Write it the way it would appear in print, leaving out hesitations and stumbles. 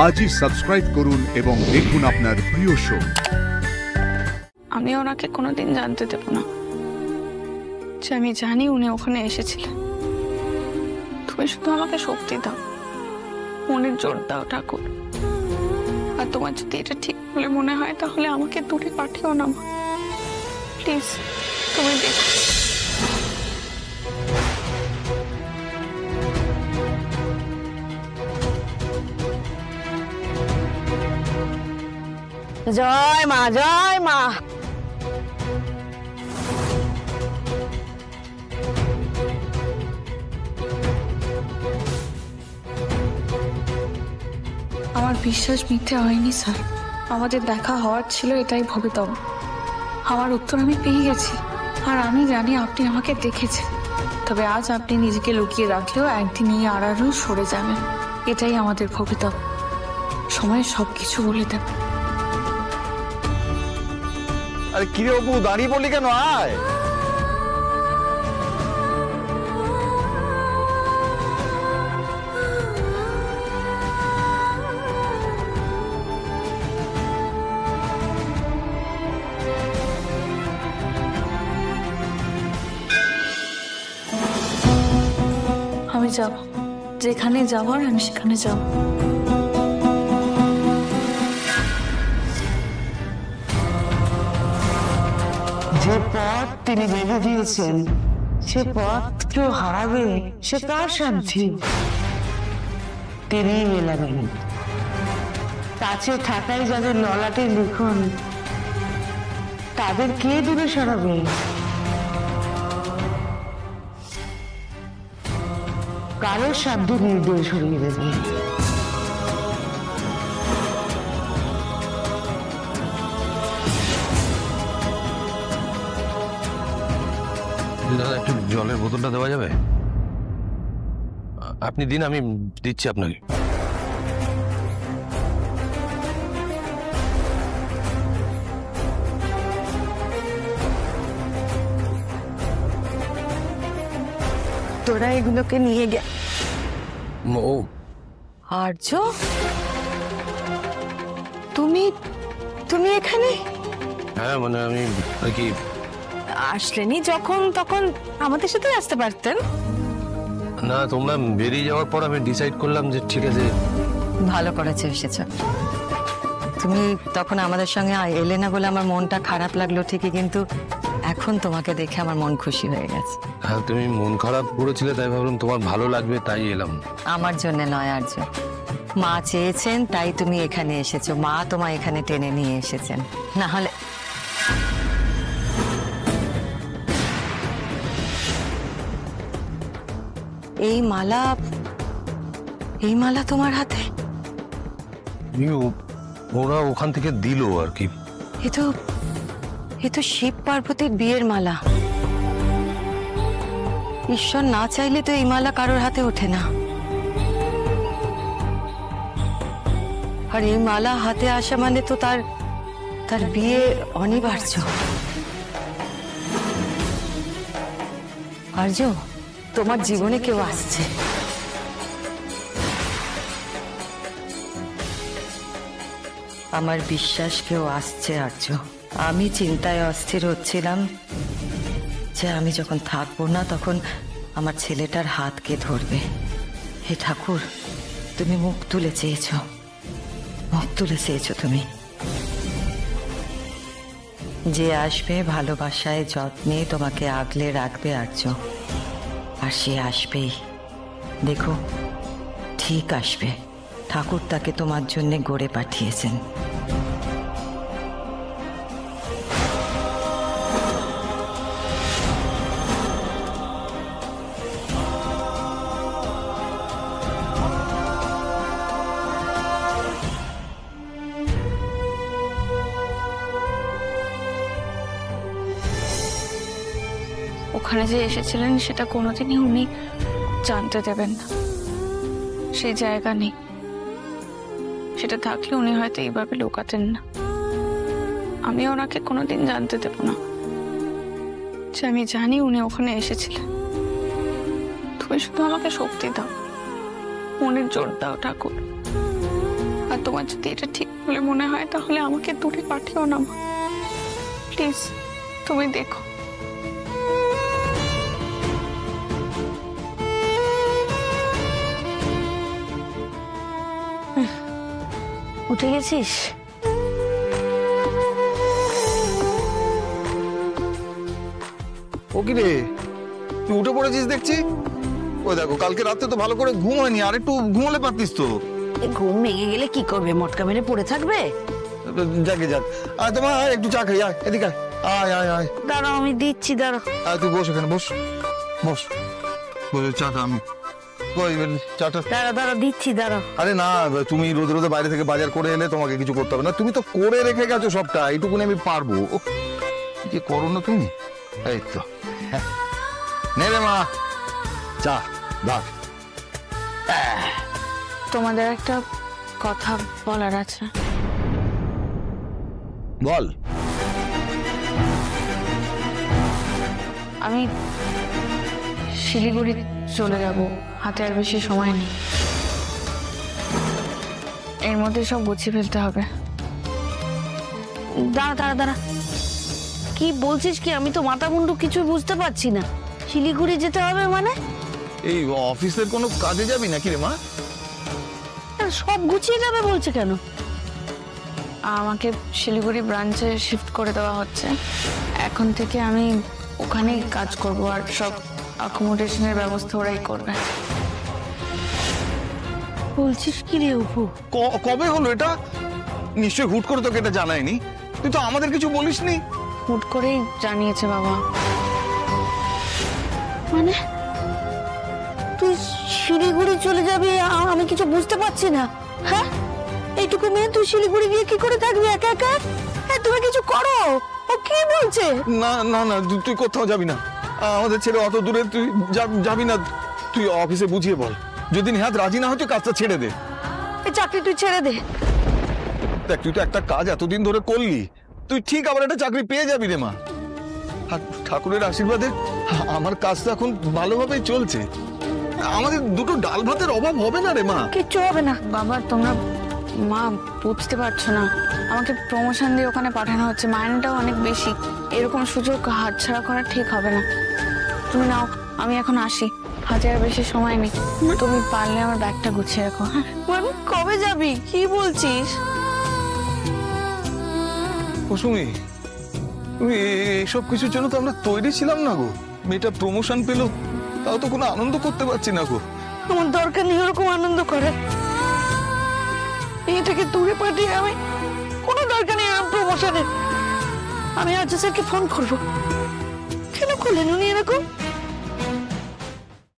আজই সাবস্ক্রাইব করুন এবং দেখুন আপনার প্রিয় শো। আমি ওনাকে কোনোদিন জানতে দেব না যে আমি জানি উনি ওখানে এসেছিলেন। তুমি শুধু আমাকে শক্তি দাও, মনের জোর দাও ঠাকুর। আর তোমার যদি এটা ঠিক বলে মনে হয় তাহলে আমাকে দূরে পাঠিও না মা, প্লিজ। তুমি দেখো, জয় মা, জয় মা। আমার বিশ্বাস মিথ্যে হয়নি স্যার। আমাদের দেখা হওয়ার ছিল, এটাই ভবিতব্য। আমার উত্তর আমি পেয়ে গেছি, আর আমি জানি আপনি আমাকে দেখেছেন। তবে আজ আপনি নিজেকে লুকিয়ে রাখলেও একদিন এই আড়ালেও সরে যাবেন, এটাই আমাদের ভবিতব্য। সময় সবকিছু বলে দেবে। আরে কিরে অপু, দাঁড়িয়ে বলি কেন? আয়। আমি যাব, যেখানে যাওয়ার আমি সেখানে যাব। যে পথ তিনি বেঁধে দিয়েছেন সে পথ কেউ হারাবে, সে কার শান্তি? তিনিই মেলাবেন। কাছে থাকাই যাদের ললাটে লিখন, তাদের কে দূরে সরাবে? কারোর সাধ্য নির্দেশ সরিয়ে দেবেন। দাদা, একটু জলের বোতলটা দেওয়া যাবে? আপনি দিন, আমি দিচ্ছি আপনাকে। তোরা এগুলোকে নিয়ে গে। ও আর্য, তুমি তুমি এখানে? হ্যাঁ, মানে আমি আর কি আসলেনি যখন তখন আমাদের সাথে আসতে পারতেন। না, তোমরা বেরিয়ে যাওয়ার পর আমি ডিসাইড করলাম যে ঠিক আছে। ভালো করেছে এসেছ। তুমি তখন আমাদের সঙ্গে এলে না বলে আমার মনটা খারাপ লাগলো ঠিকই, কিন্তু এখন তোমাকে দেখে আমার মন খুশি হয়ে গেছে। হ্যাঁ, তুমি মন খারাপ করেছিলে তাই ভাবলাম তোমার ভালো লাগবে, তাই এলাম। আমার জন্য নয় আর্য, মা চেয়েছেন তাই তুমি এখানে এসেছো। মা তোমায় এখানে টেনে নিয়ে এসেছেন, না হলে। এই মালা তোমার হাতে? ওরা ওখান থেকে দিল আর কি। এ তো শিব পার্বতীর বিয়ের মালা। ঈশ্বর না চাইলে তো এই মালা কারোর হাতে ওঠে না। আর এই মালা হাতে আসা মানে তো তার বিয়ে অনিবার্য। আর্য, তোমার জীবনে কেউ আসছে। আমার বিশ্বাস কেউ আসছে আর্য। আমি চিন্তায় অস্থির হচ্ছিলাম যে আমি যখন থাকবো না তখন আমার ছেলেটার হাত কে ধরবে। হে ঠাকুর, তুমি মুখ তুলে চেয়েছো, মুখ তুলে চেয়েছো তুমি। যে আসবে ভালোবাসায় যত্নে তোমাকে আগলে রাখবে আর্য, আর সে আসবেই। দেখো, ঠিক আসবে। ঠাকুর তাকে তোমার জন্য গড়ে পাঠিয়েছেন। ওখানে যে এসেছিলেন সেটা কোনোদিনই উনি জানতে দেবেন না। সেই জায়গা নেই, সেটা থাকলে উনি হয়তো এইভাবে লুকাতেন না। আমি ওনাকে কোনোদিন জানতে দেব না যে আমি জানি উনি ওখানে এসেছিলেন। তুমি শুধু আমাকে শক্তি দাও, মনের জোর দাও ঠাকুর। আর তোমার যদি এটা ঠিক বলে মনে হয় তাহলে আমাকে দূরে পাঠিও না মা, প্লিজ। তুমি দেখো। উঠে গেছিস? ও কি রে, তুই উঠে পড়েছিস দেখছি। ওই দেখো, কালকে রাতে তো ভালো করে ঘুম হয়নি, আর একটু ঘুমোলে পারতিস তো। এই ঘুম ভেঙে গেলে কি করবে? মটকা মেরে পড়ে থাকবে? যাকে যাক, আর তোমার একটু চা খাই, আয় এদিকে আয়, আয় আয়। দাঁড়াও, আমি দিচ্ছি, দাঁড়াও। আয় তুই বস এখানে, বস বস বস, চা খা। আমি কই চাটা? দাঁড়াও দাঁড়াও, দিচ্ছি, দাঁড়াও। আরে না, তুমি রোদে রোদে বাইরে থেকে বাজার করে এলে, তোমাকে কিছু করতে হবে না। তুমি তো করে রেখে গেছো সবটা, এইটুকুনি আমি পারবো। কি যে করো না তুমি। এই তো নে রে মা, চা দাও। তোমাদের একটা কথা বলার আছে। বল। আমি শিলিগুড়ি চলে যাব, হাতে আর বেশি সময় নেই। এর মধ্যে সব গুছিয়ে ফেলতে হবে। দাঁড়া দাঁড়া দাঁড়া, কি বলছিস কি? আমি তো মাথা মুন্ডু কিছু বুঝতে পারছি না। শিলিগুড়ি যেতে হবে মানে? এই অফিসের কোনো কাজে যাবি নাকি রে মা? সব গুছিয়ে যাবে বলছে কেন? আমাকে শিলিগুড়ি ব্রাঞ্চে শিফট করে দেওয়া হচ্ছে। এখন থেকে আমি ওখানেই কাজ করব, আর সব অ্যাকোমোডেশনের ব্যবস্থা ওরাই করবে। বলছিস কি রে অপু? কবে হলো এটা? নিশ্চয়ই হুট করে তোকে এটা জানায়নি। তুই তো আমাদের কিছু বলিসনি। হুট করেই জানিয়েছে বাবা। মানে তুই শিলিগুড়ি চলে যাবি? আমি কিছু বুঝতে পারছি না। হ্যাঁ, এইটুকু মেয়ে তুই শিলিগুড়ি গিয়ে কি করে থাকবি একা একা? হ্যাঁ, তুমি কিছু করো। ও কি বলছে? না না না, তুই কোথাও যাবি না। আমাদের ছেড়ে অত দূরে তুই যাবি না। তুই অফিসে বুঝিয়ে বল, যদি নিহাত রাজি না হয় তুই কাজটা ছেড়ে দে। এই চাকরি তুই ছেড়ে দে। দেখ, তুই তো একটা কাজ এতদিন ধরে করলি, তুই ঠিক আবার একটা চাকরি পেয়ে যাবি রে মা। আর ঠাকুরের আশীর্বাদে আমার কাজটা এখন ভালোভাবেই চলছে। আমাদের দুটো ডাল ভাতের অভাব হবে না রে মা। কিচ্ছু হবে না বাবা, তোমরা মা বুঝতে পারছো না, আমাকে প্রমোশন দিয়ে ওখানে পাঠানো হচ্ছে, মাইনেটাও অনেক বেশি। এরকম সুযোগ হাতছাড়া করা ঠিক হবে না। তুমি নাও, আমি এখন আসি, হাতে আর বেশি সময় নেই। তুমি পারলে আমার ব্যাগটা গুছিয়ে রাখো। হ্যাঁ, মানে কবে যাবি? কি বলছিস? কুসুমি, তুমি এইসব কিছুর জন্য তো আমরা তৈরি ছিলাম না গো। মেয়েটা প্রমোশন পেলো, তাও তো কোনো আনন্দ করতে পারছি না গো। আমার দরকার নেই ওরকম আনন্দ করে। এটাকে দূরে পাঠিয়ে আমি কোনো দরকার নেই প্রমোশনের। আমি আজ স্যারকে ফোন করবো। কেন করলেন উনি এরকম?